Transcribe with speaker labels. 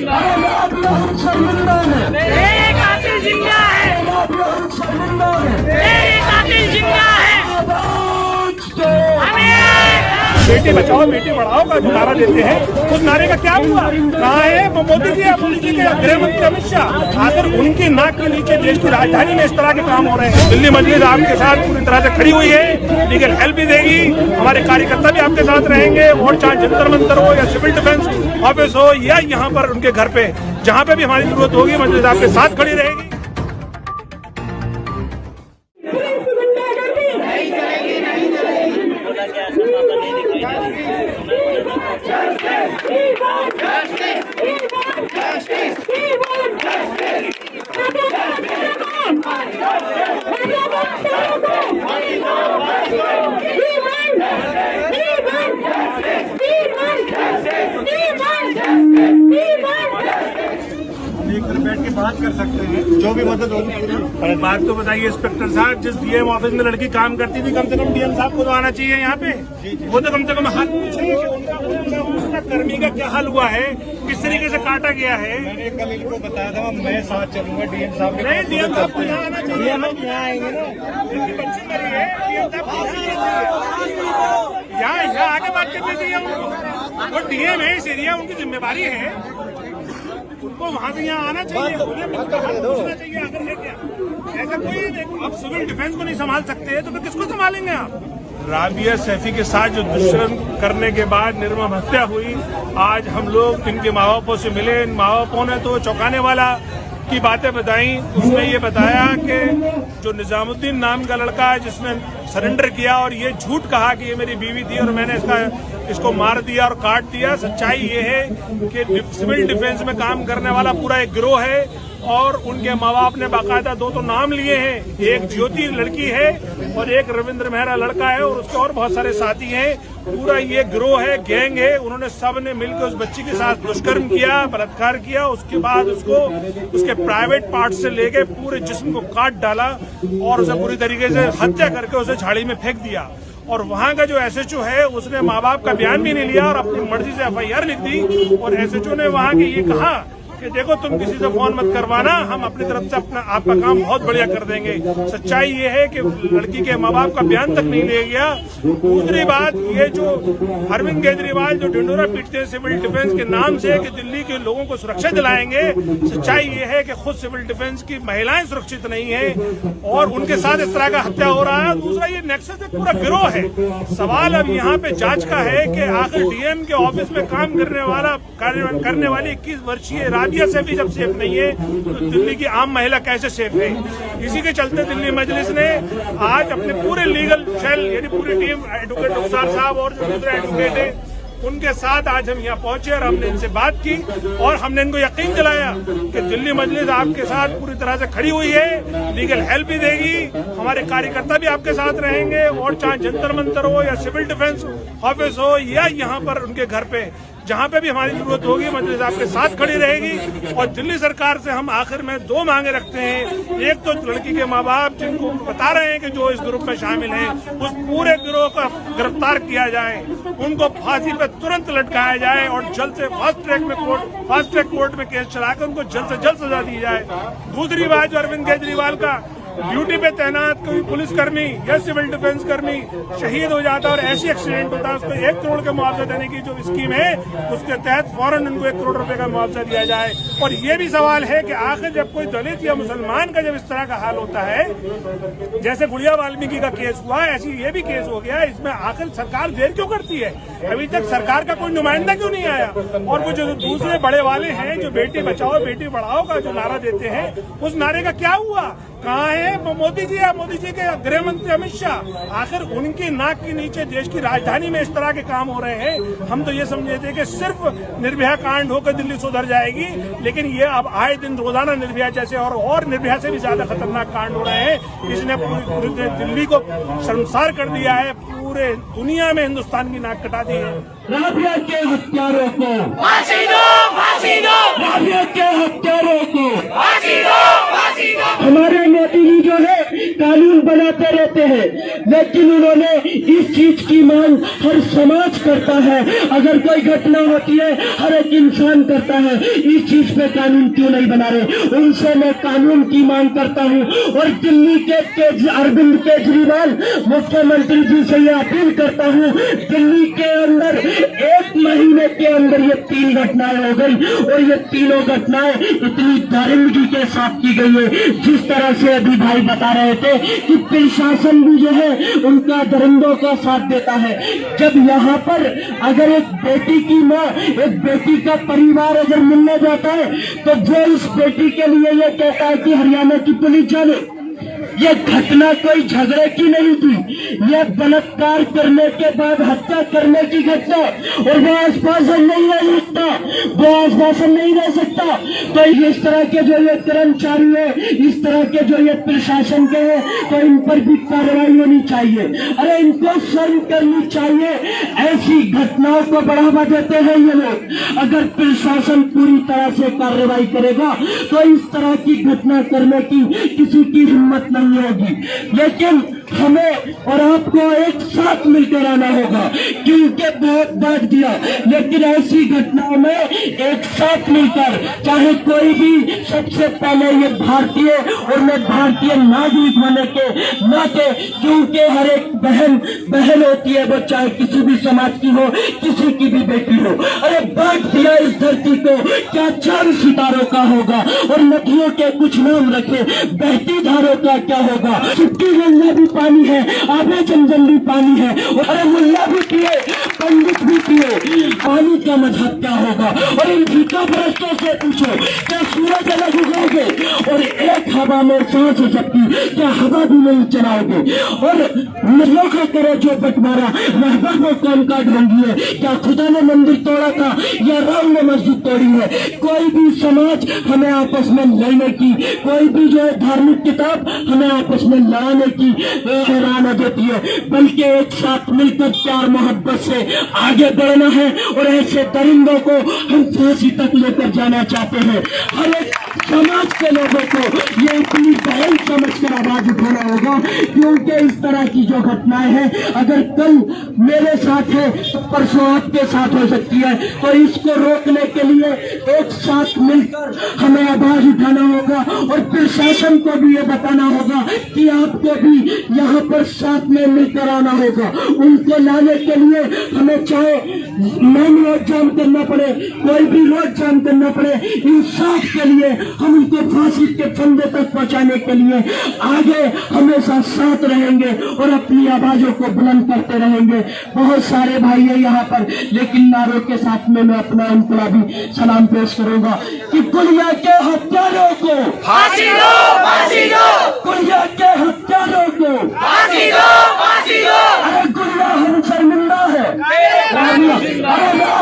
Speaker 1: शर्मिंदा है,
Speaker 2: मेरे कातिल जिंदा है,
Speaker 1: शर्मिंदा है,
Speaker 2: मेरे कातिल जिंदा है।
Speaker 3: बेटी बचाओ बेटी पढ़ाओ का जो नारा देते हैं, उस नारे का क्या हुआ? कहाँ है मोदी जी के गृह मंत्री अमित शाह? आखिर उनकी नाक के नीचे देश की राजधानी में इस तरह के काम हो रहे हैं। दिल्ली मजलिस आपके साथ पूरी तरह से खड़ी हुई है, लीगल हेल्प भी देगी, हमारे कार्यकर्ता भी आपके साथ रहेंगे, और चाहे जंतर मंतर हो या सिविल डिफेंस ऑफिस हो या यहाँ पर उनके घर पे, जहाँ पे भी हमारी जरूरत होगी, मजलिस आपके साथ खड़ी रहेगी। बैठ के बात कर सकते हैं, जो भी मदद होगी। बात तो बताइए इंस्पेक्टर साहब, जिस डीएम ऑफिस में लड़की काम करती थी, कम से कम डीएम साहब को तो आना चाहिए यहाँ पे। वो तो कम से कम हाल पूछे कि उनका कर्मी का क्या हाल हुआ है, किस तरीके से काटा गया है।
Speaker 4: मैंने कल इनको बताया था, मैं साथ चलूंगा डीएम साहब।
Speaker 3: नहीं, डीएम साहब को यहाँ आना चाहिए, यहाँ आएंगे ना, बच्ची मरी है, डीएम साहब यहाँ आगे बात करनी चाहिए उनको। वो डीएम है इस एरिया, उनकी जिम्मेवारी है, उनको वहाँ से यहाँ आना चाहिए, उन्हें पूछना चाहिए अगर है क्या। ऐसा कोई देखो, आप सिविल डिफेंस को नहीं संभाल सकते तो फिर किसको संभालेंगे आप? राबिया सैफी के साथ जो दुष्कर्म करने के बाद निर्मम हत्या हुई, आज हम लोग इनके माँ बापों से मिले। इन माँ बापों ने तो चौंकाने वाला की बातें बताई। उसमें ये बताया कि जो निजामुद्दीन नाम का लड़का है जिसने सरेंडर किया और ये झूठ कहा कि ये मेरी बीवी थी और मैंने इसको मार दिया और काट दिया, सच्चाई ये है कि सिविल डिफेंस में काम करने वाला पूरा एक गिरोह है और उनके माँ बाप ने बाकायदा दो तो नाम लिए हैं, एक ज्योति लड़की है और एक रविंद्र मेहरा लड़का है और उसके और बहुत सारे साथी हैं। पूरा ये गिरोह है, गैंग है, उन्होंने सब ने मिलकर उस बच्ची के साथ दुष्कर्म किया, बलात्कार किया। उसके बाद उसको उसके प्राइवेट पार्ट से लेके पूरे जिस्म को काट डाला और उसे पूरी तरीके से हत्या करके उसे झाड़ी में फेंक दिया। और वहाँ का जो एसएचओ है उसने माँ बाप का बयान भी नहीं लिया और अपनी मर्जी से एफआईआर लिख दी। और एसएचओ ने वहाँ की ये कहा कि देखो तुम किसी से फोन मत करवाना, हम अपनी तरफ से अपना आपका काम बहुत बढ़िया कर देंगे। सच्चाई ये है कि लड़की के माँ बाप का बयान तक नहीं लिया गया। दूसरी बात, ये जो अरविंद केजरीवाल जो ढिंडोरा पीटते हैं सिविल डिफेंस के नाम से कि दिल्ली के लोगों को सुरक्षा दिलाएंगे, सच्चाई ये है कि खुद सिविल डिफेंस की महिलाएं सुरक्षित नहीं है और उनके साथ इस तरह का हत्या हो रहा है। दूसरा, ये नेक्सस एक पूरा गिरोह है। सवाल अब यहाँ पे जांच का है कि आखिर डीएम के ऑफिस में काम करने वाली 21 वर्षीय राबिया सैफी जब सेफ नहीं है तो दिल्ली की आम महिला कैसे सेफ है? इसी के चलते दिल्ली मजलिस ने आज अपने पूरे लीगल सेल यानी पूरी टीम, एडवोकेट रुखसार साहब और जो दूसरे एडवोकेट है उनके साथ आज हम यहाँ पहुंचे और हमने इनसे बात की और हमने इनको यकीन दिलाया कि दिल्ली मजलिस आपके साथ पूरी तरह से खड़ी हुई है, लीगल हेल्प भी देगी, हमारे कार्यकर्ता भी आपके साथ रहेंगे, और चाहे जंतर मंतर हो या सिविल डिफेंस ऑफिस हो या यहाँ पर उनके घर पे, जहाँ पे भी हमारी जरूरत होगी, मजलिस आपके साथ खड़ी रहेगी। और दिल्ली सरकार से हम आखिर में दो मांगे रखते हैं। एक तो लड़की के माँ बाप जिनको बता रहे हैं कि जो इस ग्रुप में शामिल हैं, उस पूरे गिरोह का गिरफ्तार किया जाए, उनको फांसी पे तुरंत लटकाया जाए और जल्द से फास्ट ट्रैक कोर्ट में केस चलाकर उनको जल्द से जल्द सजा दी जाए। दूसरी बात, जो अरविंद केजरीवाल का ड्यूटी पे तैनात कोई पुलिसकर्मी या सिविल डिफेंस कर्मी शहीद हो जाता है और ऐसी एक्सीडेंट होता है, उसको 1 करोड़ का मुआवजा देने की जो स्कीम है उसके तहत फौरन उनको 1 करोड़ रुपए का मुआवजा दिया जाए। और ये भी सवाल है कि आखिर जब कोई दलित या मुसलमान का जब इस तरह का हाल होता है, जैसे गुड़िया वाल्मीकि का केस हुआ, ऐसी ये भी केस हो गया, इसमें आखिर सरकार देर क्यों करती है? अभी तक सरकार का कोई नुमाइंदा क्यों नहीं आया? और वो जो दूसरे बड़े वाले हैं जो बेटी बचाओ बेटी पढ़ाओ का जो नारा देते हैं, उस नारे का क्या हुआ? कहाँ है मोदी जी के गृह मंत्री अमित शाह? आखिर उनकी नाक के नीचे देश की राजधानी में इस तरह के काम हो रहे हैं। हम तो ये समझे थे कि सिर्फ निर्भया कांड होकर दिल्ली सुधर जाएगी, लेकिन ये अब आए दिन रोजाना निर्भया जैसे और निर्भया से भी ज्यादा खतरनाक कांड हो रहे हैं। इसने पूरी दिल्ली को शर्मसार कर दिया है, पूरे दुनिया में हिंदुस्तान की नाक कटा दी है।
Speaker 1: राबिया के हत्यारों को
Speaker 2: फांसी दो, फांसी दो,
Speaker 1: राबिया के हत्यारों को
Speaker 2: फांसी दो, फांसी दो।
Speaker 1: हमारे मोदी जी जो है कानून बनाते रहते हैं, लेकिन उन्होंने इस चीज की मांग हर समाज करता है। अगर कोई घटना होती है, हर एक एक इंसान करता है, इस चीज पे कानून क्यों नहीं बना रहे? उनसे मैं कानून की मांग करता हूँ। और दिल्ली के अरविंद केजरीवाल मुख्यमंत्री जी से यह अपील करता हूँ, दिल्ली के अंदर 1 महीने के अंदर ये 3 घटनाएं हो गई और ये तीनों घटनाएं इतनी दरिंदगी के साथ की गई है। जिस तरह से अभी भाई बता रहे थे कि प्रशासन भी जो है उनका दरिंदों का साथ देता है। जब यहाँ पर अगर एक बेटी की माँ, एक बेटी का परिवार अगर मिलने जाता है तो जो इस बेटी के लिए ये कहता है कि हरियाणा की पुलिस जाने, ये घटना कोई झगड़े की नहीं थी, ये बलात्कार करने के बाद हत्या करने की घटना, और वो आसपास नहीं रह सकता, वो आसपास नहीं रह सकता। तो इस तरह के जो ये कर्मचारी है, इस तरह के जो ये प्रशासन के हैं, तो इन पर भी कार्रवाई होनी चाहिए। अरे इनको शर्म करनी चाहिए। ऐसी घटनाओं को बढ़ावा देते हैं ये लोग। अगर प्रशासन पूरी तरह से कार्रवाई करेगा तो इस तरह की घटना करने की किसी की हिम्मत नहीं होगी। लेकिन हमें और आपको एक साथ मिलकर आना होगा, क्योंकि बहुत बांट दिया, लेकिन ऐसी घटनाओं में एक साथ मिलकर, चाहे कोई भी, सबसे पहले ये भारतीय और मैं भारतीय नागरिक होने के नाते, क्योंकि हर एक बहन होती है, वो चाहे किसी भी समाज की हो, किसी की भी बेटी हो। अरे बांट दिया इस धरती को, क्या 4 सितारों का होगा? और नदियों के कुछ नाम रखे, बहती धारों का क्या होगा? सुक्की गंगा भी पानी है, आबे जमजम भी पानी है, अरे मुल्ला भी पिए, पंडित भी पिए, पानी का मजहब क्या होगा? और इन फीका परस्तों से पूछो, क्या सूरज अलग उगोगे? और एक हवा में सांस हो सकती, क्या हवा भी नहीं चलाओगे? और नजरों का करो जो बंटवारा, महबूबों कौन का ढोंगी है? क्या खुदा ने मंदिर तोड़ा था या राम ने मस्जिद तोड़ी है? कोई भी समाज हमें आपस में लड़ने की, कोई भी जो है धार्मिक किताब हमें आपस में लड़ाने की न देती है, बल्कि एक साथ मिलकर प्यार मोहब्बत से आगे बढ़ना है। और ऐसे दरिंदों को हम फांसी तक लेकर जाना चाहते हैं। हर एक समाज के लोगों को ये अपनी बहन समझकर आवाज उठाना होगा, क्योंकि इस तरह की जो घटनाएं हैं, अगर कल मेरे साथ है तो परसों आपके साथ हो सकती है। तो इसको रोकने के लिए एक साथ मिलकर हमें आवाज उठाना होगा और प्रशासन को भी ये बताना होगा कि आपको भी यहाँ पर साथ में मिलकर आना होगा। उनको लाने के लिए हमें चाहे मैन रोड जाम करना पड़े, कोई भी रोड जाम करना पड़े, इंसाफ के लिए हम उनको फांसी के फंदे तक पहुंचाने के लिए आगे हमेशा साथ रहेंगे और अपनी आवाजों को बुलंद करते रहेंगे। बहुत सारे भाई है यहाँ पर, लेकिन नारों के साथ में मैं अपना इनकलाबी सलाम पेश करूंगा कि गुड़िया के हत्यारों को
Speaker 2: फांसी दो, फांसी दो,
Speaker 1: गुड़िया के हत्यारों को
Speaker 2: फांसी दो, फांसी दो।
Speaker 1: अरे गुड़िया हम शर्मिंदा है, अरे